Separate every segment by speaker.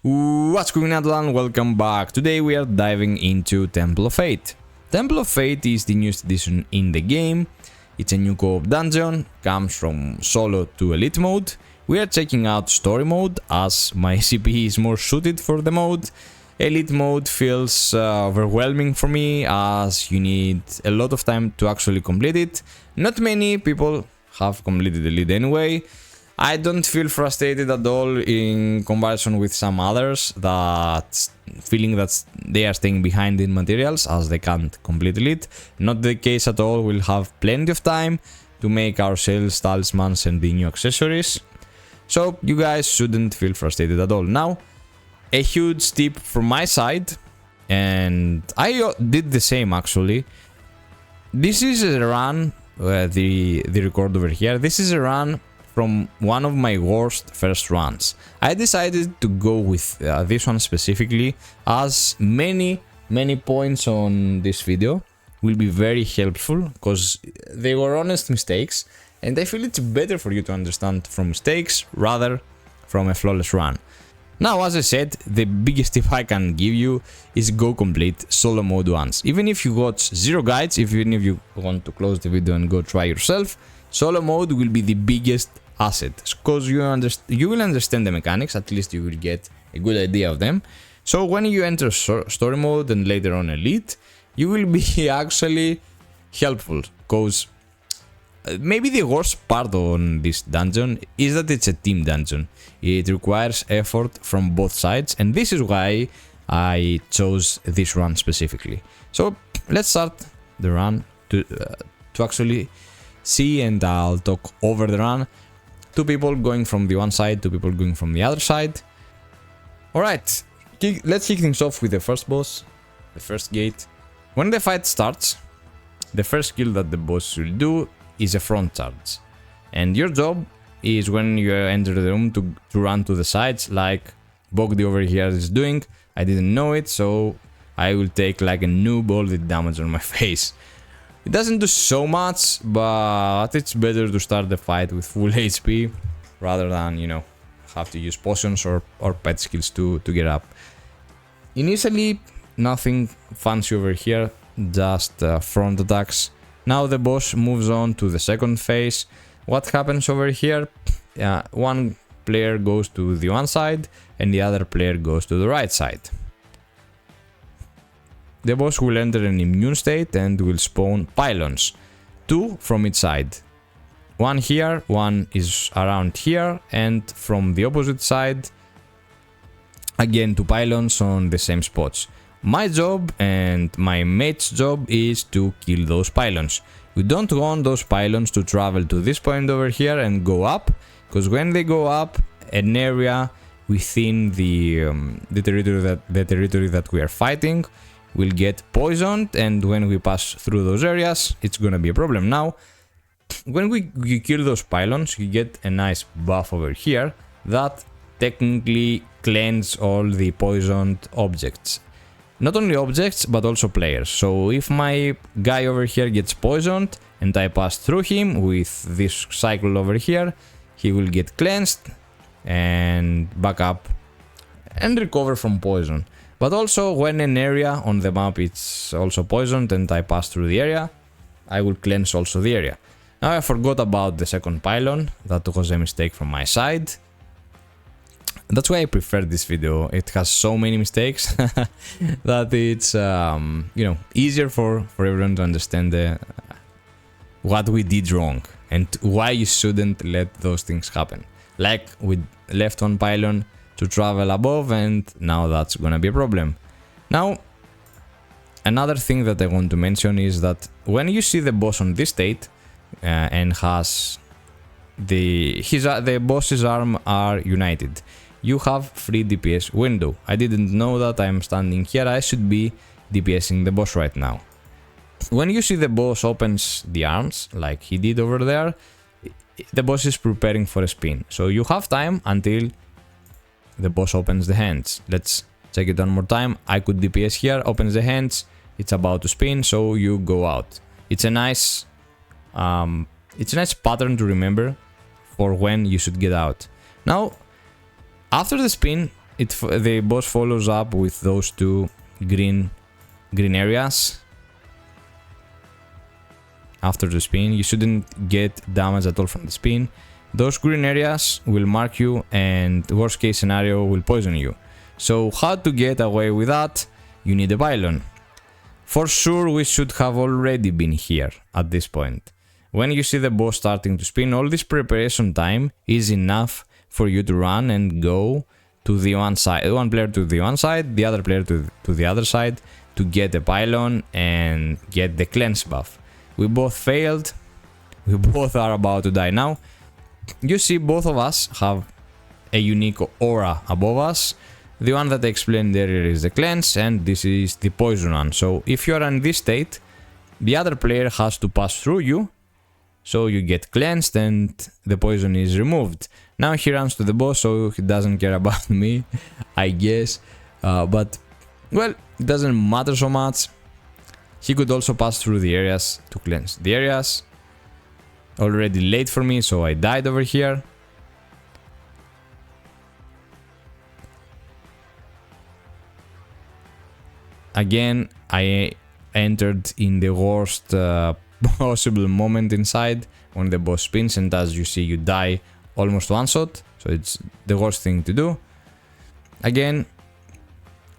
Speaker 1: What's going on, Atlan? Welcome back. Today we are diving into Temple of Fate. Temple of Fate is the newest addition in the game. It's a new co-op dungeon, comes from solo to elite mode. We are checking out story mode as my CP is more suited for the mode. Elite mode feels overwhelming for me as you need a lot of time to actually complete it. Not many people have completed elite anyway. I don't feel frustrated at all in comparison with some others that feeling that they are staying behind in materials as they can't complete elite. Not the case at all. We'll have plenty of time to make our sales, talismans and the new accessories. So you guys shouldn't feel frustrated at all. Now, a huge tip from my side, and I did the same actually. This is a run, the record over here. This is a run from one of my worst first runs. I decided to go with this one specifically as many points on this video will be very helpful because they were honest mistakes, and I feel it's better for you to understand from mistakes rather from a flawless run. Now, as I said, the biggest tip I can give you is go complete solo mode once. Even if you watch zero guides, even if you want to close the video and go try yourself, solo mode will be the biggest asset because you will understand the mechanics. At least you will get a good idea of them. So when you enter story mode and later on elite, you will be actually helpful because maybe the worst part on this dungeon is that it's a team dungeon. It requires effort from both sides, and this is why I chose this run specifically. So let's start the run to actually see, and I'll talk over the run. Two people going from the one side, two people going from the other side. Alright, let's kick things off with the first boss, the first gate. When the fight starts, the first skill that the boss will do is a front charge. And your job is when you enter the room to run to the sides like Bogdi over here is doing. I didn't know it, so I will take like a noob all the damage on my face. It doesn't do so much, but it's better to start the fight with full HP rather than, you know, have to use potions or pet skills to get up. Initially, nothing fancy over here, just front attacks. Now the boss moves on to the second phase. What happens over here? One player goes to the one side and the other player goes to the right side. The boss will enter an immune state and will spawn pylons, two from each side. One here, one is around here, and from the opposite side, again two pylons on the same spots. My job and my mate's job is to kill those pylons. We don't want those pylons to travel to this point over here and go up, because when they go up, an area within the territory that we are fighting will get poisoned, and when we pass through those areas, it's gonna be a problem. Now, when you kill those pylons, you get a nice buff over here that technically cleanses all the poisoned objects. Not only objects, but also players. So if my guy over here gets poisoned and I pass through him with this cycle over here, he will get cleansed and back up and recover from poison. But also when an area on the map is also poisoned and I pass through the area, I will cleanse also the area. Now I forgot about the second pylon. That was a mistake from my side. That's why I prefer this video. It has so many mistakes that it's you know, easier for everyone to understand what we did wrong and why you shouldn't let those things happen. Like we left one pylon to travel above, and now that's gonna be a problem. Now, another thing that I want to mention is that when you see the boss on this state and has the boss's arm are united, you have free DPS window. I didn't know that. I'm standing here. I should be DPSing the boss right now. When you see the boss opens the arms like he did over there, the boss is preparing for a spin. So you have time until the boss opens the hands. Let's check it one more time. I could DPS here, opens the hands, it's about to spin, so you go out. It's a nice pattern to remember for when you should get out. Now, after the spin, the boss follows up with those two green areas. After the spin, you shouldn't get damage at all from the spin. Those green areas will mark you, and worst case scenario will poison you. So how to get away with that? You need a pylon. For sure we should have already been here at this point. When you see the boss starting to spin, all this preparation time is enough for you to run and go to the one side, one player to the one side, the other player to the other side, to get a pylon and get the cleanse buff. We both failed. We both are about to die now. You see, both of us have a unique aura above us. The one that I explained earlier is the cleanse, and this is the poison one. So if you are in this state, the other player has to pass through you, so you get cleansed and the poison is removed. Now he runs to the boss, so he doesn't care about me, I guess. But, well, it doesn't matter so much. He could also pass through the areas to cleanse. The areas already late for me, so I died over here. Again, I entered in the worst possible moment inside when the boss spins, and as you see, you die almost one shot, so it's the worst thing to do. Again,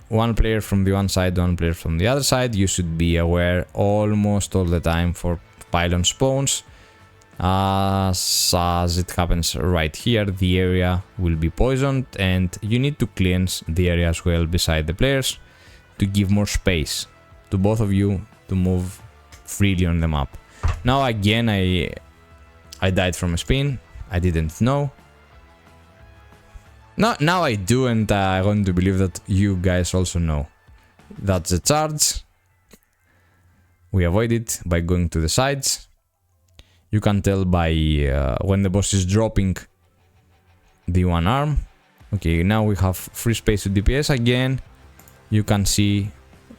Speaker 1: one player from the one side, one player from the other side. You should be aware almost all the time for pylon spawns. As it happens right here, the area will be poisoned, and you need to cleanse the area as well beside the players to give more space to both of you to move freely on the map. Now again, I died from a spin. I didn't know. Now I do, and I want to believe that you guys also know. That's the charge. We avoid it by going to the sides. You can tell by when the boss is dropping the one arm. Okay, now we have free space to DPS again. You can see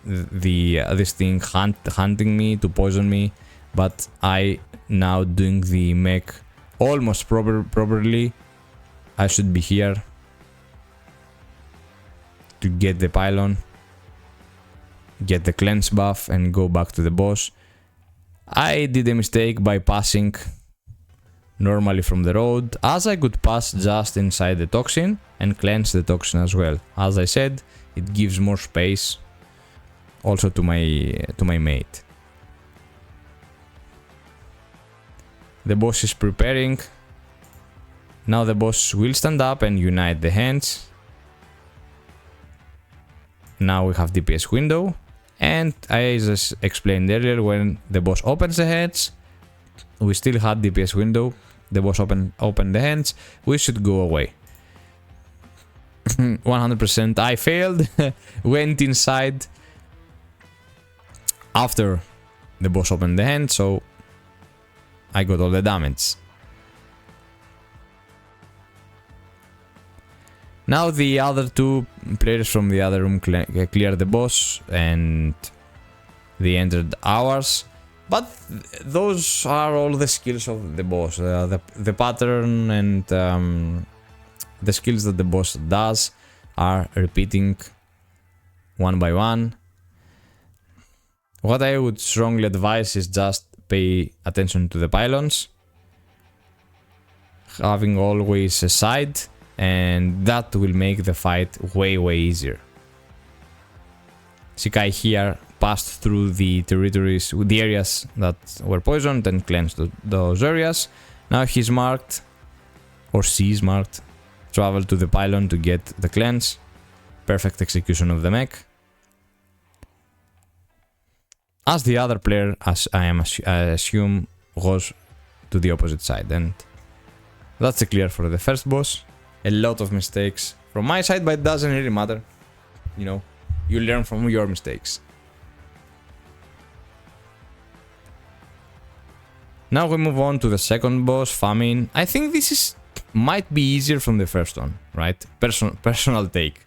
Speaker 1: this thing hunting me to poison me, but I now doing the mech almost properly. I should be here to get the pylon, get the cleanse buff, and go back to the boss. I did a mistake by passing normally from the road, as I could pass just inside the toxin and cleanse the toxin as well. As I said, it gives more space also to my mate. The boss is preparing. Now the boss will stand up and unite the hands. Now we have DPS window, and as I explained earlier, when the boss opens the hands, we still had DPS window. The boss opened the hands. We should go away. 100% I failed. Went inside after the boss opened the hand, so I got all the damage. Now the other two players from the other room cleared the boss and they entered ours. But those are all the skills of the boss. The pattern and the skills that the boss does are repeating one by one. What I would strongly advise is just pay attention to the pylons, having always a side, and that will make the fight way easier. Shikai here passed through the territories, the areas that were poisoned, and cleansed those areas. Now he's marked, or she's marked, travel to the pylon to get the cleanse. Perfect execution of the mech. As the other player, as I assume, goes to the opposite side, and that's a clear for the first boss. A lot of mistakes from my side, but it doesn't really matter. You know, you learn from your mistakes. Now we move on to the second boss, Famine. I think this might be easier from the first one, right? Personal take.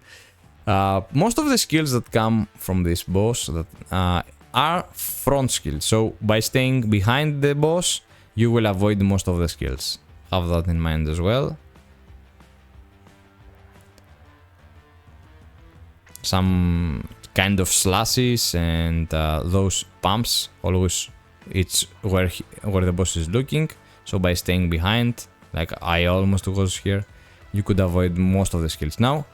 Speaker 1: Most of the skills that come from this boss that are front skills. So by staying behind the boss, you will avoid most of the skills. Have that in mind as well. some kind of slashes and those pumps. Always it's where the boss is looking. So by staying behind, like I almost was here, you could avoid most of the skills. Now,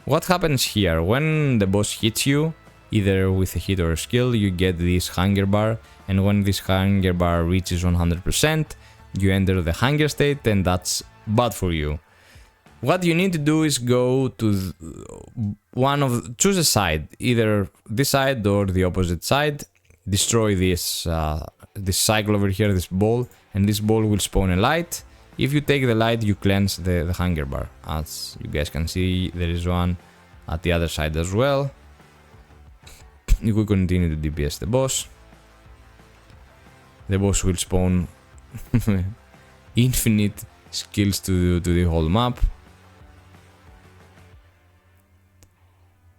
Speaker 1: what happens here? When the boss hits you, either with a hit or a skill, you get this hunger bar, and when this hunger bar reaches 100%, you enter the hunger state, and that's bad for you. What you need to do is go to choose a side, either this side or the opposite side, destroy this cycle over here, this ball, and this ball will spawn a light. If you take the light, you cleanse the hunger bar. As you guys can see, there is one at the other side as well. You could continue to DPS the boss. The boss will spawn infinite skills to the whole map.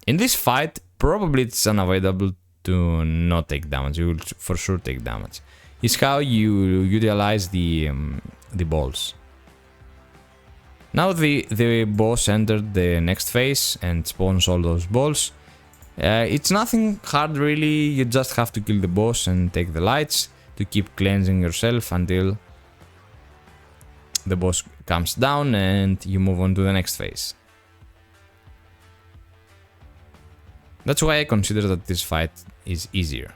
Speaker 1: In this fight, probably it's unavoidable to not take damage. You will for sure take damage. It's how you utilize the balls. Now the boss entered the next phase and spawns all those balls. It's nothing hard really, you just have to kill the boss and take the lights to keep cleansing yourself until the boss comes down and you move on to the next phase. That's why I consider that this fight is easier.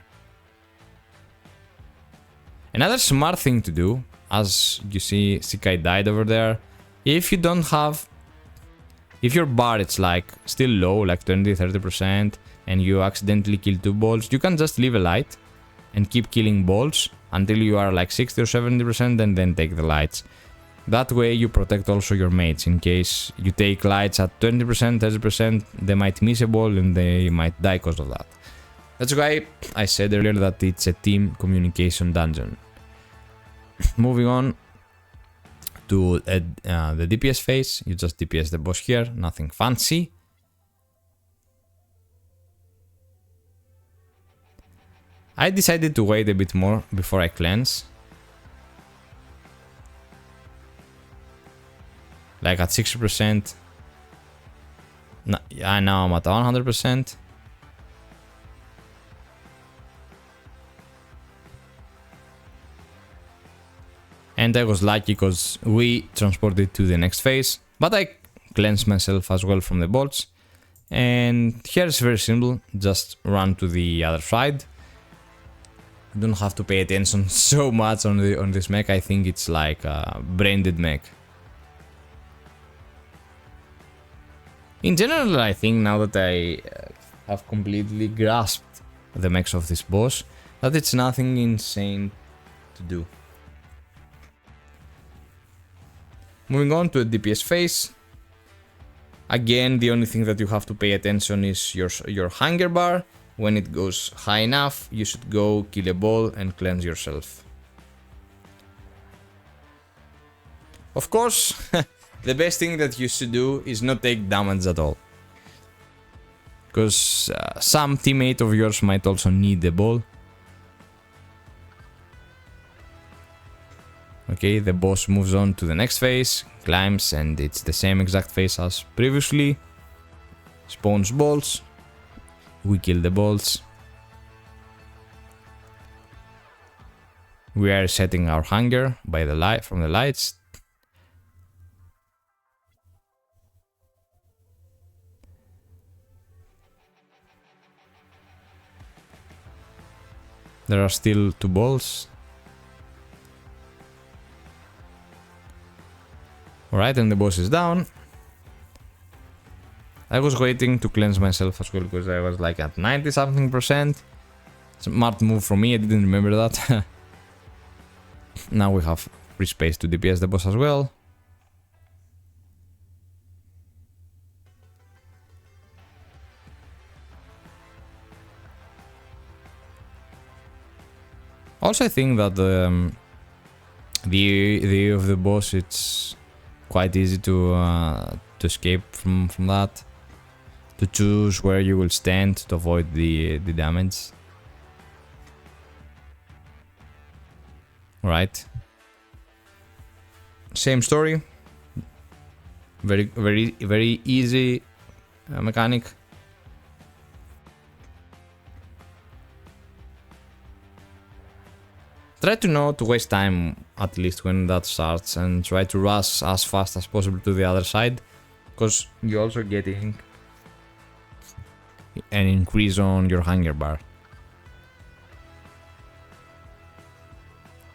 Speaker 1: Another smart thing to do, as you see Sikai died over there, if you don't have... If your bar is like still low, like 20-30%, and you accidentally kill 2 balls, you can just leave a light and keep killing balls until you are like 60 or 70% and then take the lights. That way you protect also your mates. In case you take lights at 20%, 30%, they might miss a ball and they might die because of that. That's why I said earlier that it's a team communication dungeon. Moving on to the DPS phase, you just DPS the boss here, nothing fancy. I decided to wait a bit more before I cleanse. Like at 60%. Now I'm at 100%. And I was lucky because we transported to the next phase. But I cleansed myself as well from the bolts. And here it's very simple. Just run to the other side. You don't have to pay attention so much on this mech. I think it's like a branded mech. In general, I think now that I have completely grasped the mechs of this boss, that it's nothing insane to do. Moving on to the DPS phase. Again, the only thing that you have to pay attention is your hunger bar. When it goes high enough, you should go kill a ball and cleanse yourself. Of course, the best thing that you should do is not take damage at all. Because some teammate of yours might also need the ball. Okay, the boss moves on to the next phase, climbs, and it's the same exact phase as previously. Spawns balls. We kill the balls. We are setting our hunger by the light from the lights. There are still 2 balls. Alright, and the boss is down. I was waiting to cleanse myself as well because I was like at 90 something %. Smart move from me, I didn't remember that. Now we have free space to DPS the boss as well. Also, I think that the of the boss, it's quite easy to escape from that. To choose where you will stand to avoid the damage. Right. Same story. Very easy mechanic. try to not waste time at least when that starts, and try to rush as fast as possible to the other side, because you're also getting an increase on your hunger bar.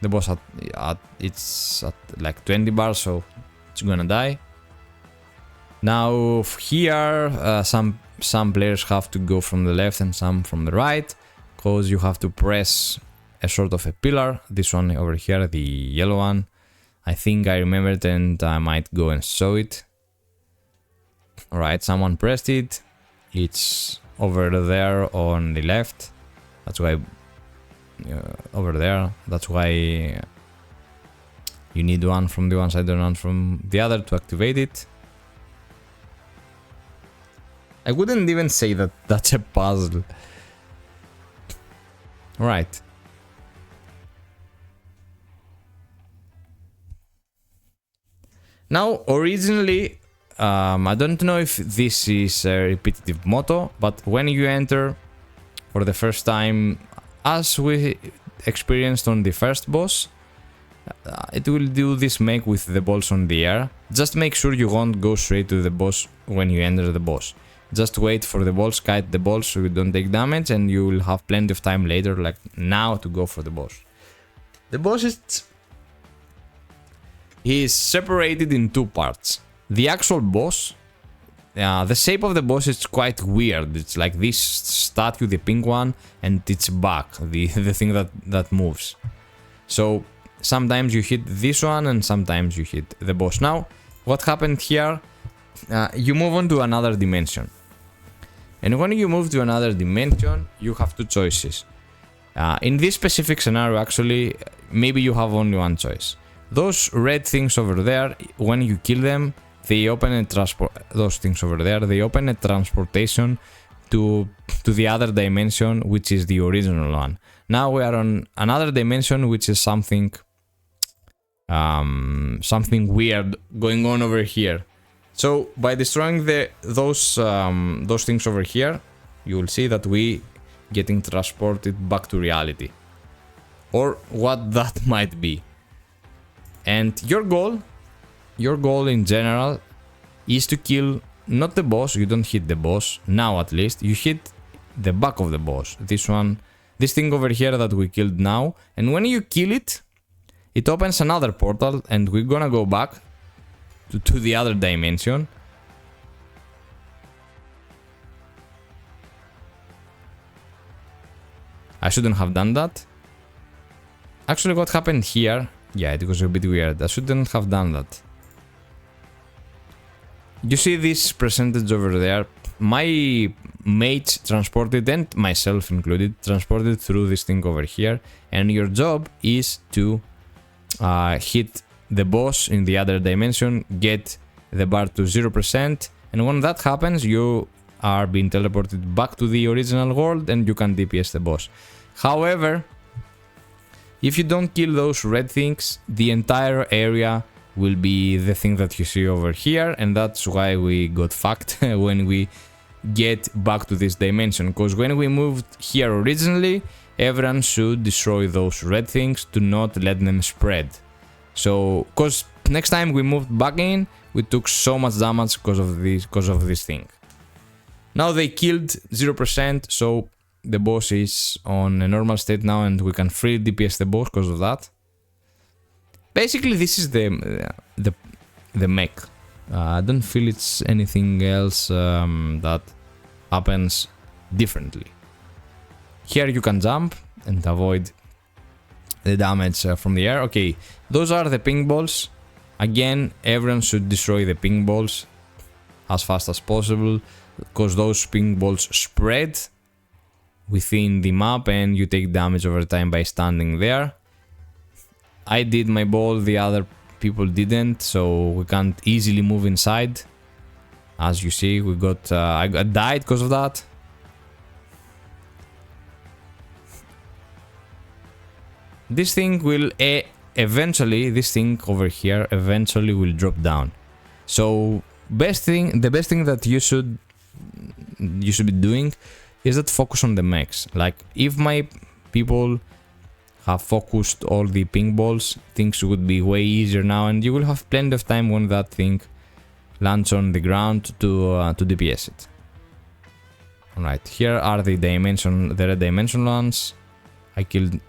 Speaker 1: The boss it's at like 20 bars, so it's gonna die. Now here, some players have to go from the left and some from the right, because you have to press a sort of a pillar. This one over here, the yellow one. I think I remembered and I might go and show it. Alright, someone pressed it. It's over there on the left. That's why over there. That's why you need one from the one side and one from the other to activate it. I wouldn't even say that that's a puzzle. Right. Now, originally, I don't know if this is a repetitive motto, but when you enter for the first time, as we experienced on the first boss, it will do this make with the balls on the air. Just make sure you won't go straight to the boss when you enter the boss. Just wait for the balls, kite the balls so you don't take damage, and you will have plenty of time later, like now, to go for the boss. The boss is separated in two parts. The actual boss, the shape of the boss is quite weird. It's like this statue, the pink one, and its back, the thing that moves. So sometimes you hit this one and sometimes you hit the boss. Now, what happened here, you move on to another dimension. And when you move to another dimension, you have two choices. In this specific scenario, actually, maybe you have only one choice. Those red things over there, when you kill them, they open a they open a transportation to the other dimension, which is the original one. Now we are on another dimension, which is something weird going on over here. So by destroying those things over here, you will see that we getting transported back to reality, or what that might be. And your goal in general is to kill not the boss. You don't hit the boss now, at least you hit the back of the boss. This thing over here that we killed now, and when you kill it, it opens another portal, and we're gonna go back to the other dimension. I shouldn't have done that. Actually, what happened here, yeah, it was a bit weird. I shouldn't have done that. You see this percentage over there? My mates transported, and myself included, transported through this thing over here. And your job is to hit the boss in the other dimension, get the bar to 0%, and when that happens, you are being teleported back to the original world and you can DPS the boss. However, if you don't kill those red things, the entire area will be the thing that you see over here, and that's why we got fucked when we get back to this dimension, because when we moved here originally, everyone should destroy those red things to not let them spread. So, because next time we moved back in, we took so much damage because of this thing. Now they killed 0%, so the boss is on a normal state now, and we can freely DPS the boss because of that. Basically, this is the mech. I don't feel it's anything else that happens differently. Here you can jump and avoid the damage from the air. Okay, those are the ping balls. Again, everyone should destroy the ping balls as fast as possible, because those ping balls spread within the map and you take damage over time by standing there. I did my ball, the other people didn't, so we can't easily move inside. As you see, we got I died because of that. This thing will eventually, this thing over here eventually will drop down. So the best thing that you should be doing is that focus on the mechs. Like if my people have focused all the ping balls, things would be way easier now, and you will have plenty of time when that thing lands on the ground to DPS it. Alright, here are the red dimension ones. I killed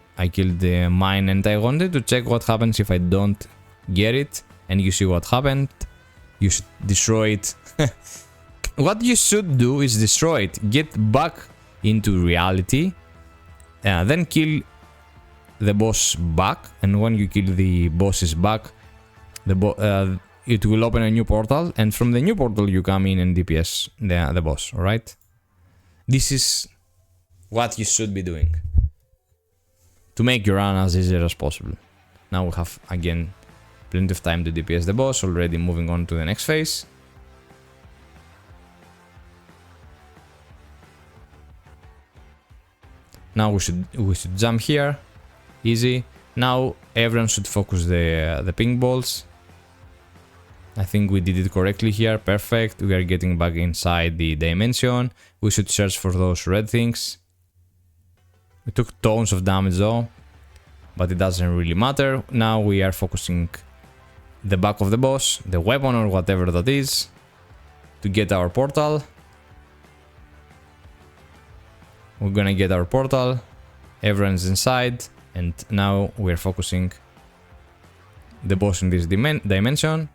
Speaker 1: the mine, and I wanted to check what happens if I don't get it, and you see what happened. You should destroy it. What you should do is destroy it, get back into reality, then kill the boss back, and when you kill the bosses back, it will open a new portal, and from the new portal you come in and DPS the boss, alright? This is what you should be doing to make your run as easy as possible. Now we have again plenty of time to DPS the boss, already moving on to the next phase. Now we should jump here, easy. Now everyone should focus the ping balls. I think we did it correctly here, perfect. We are getting back inside the dimension. We should search for those red things. We took tons of damage though, but it doesn't really matter. Now we are focusing the back of the boss, the weapon or whatever that is, to get our portal. We're gonna get our portal, everyone's inside, and now we're focusing the boss in this dimension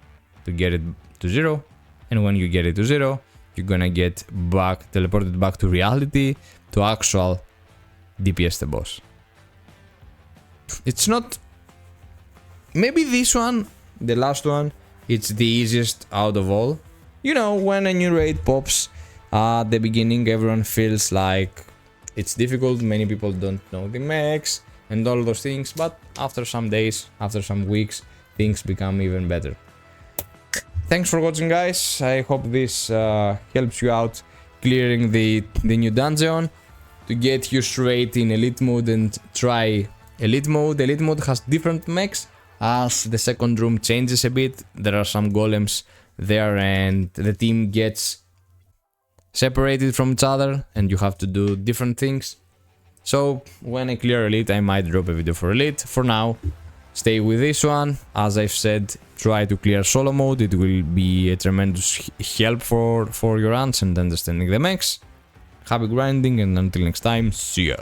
Speaker 1: to get it to 0, and when you get it to 0, you're gonna get teleported back to reality to actual DPS the boss. It's not... Maybe this one, the last one, it's the easiest out of all. You know, when a new raid pops at the beginning, everyone feels like it's difficult, many people don't know the mechs and all those things, but after some days, after some weeks, things become even better. Thanks for watching, guys. I hope this helps you out clearing the new dungeon. To get you straight in elite mode and try elite mode. Elite mode has different mechs. As the second room changes a bit, there are some golems there and the team gets separated from each other and you have to do different things. So when I clear elite, I might drop a video for elite. For now, stay with this one. As I've said, try to clear solo mode. It will be a tremendous help for your runs and understanding the mechs. Happy grinding, and until next time, see ya.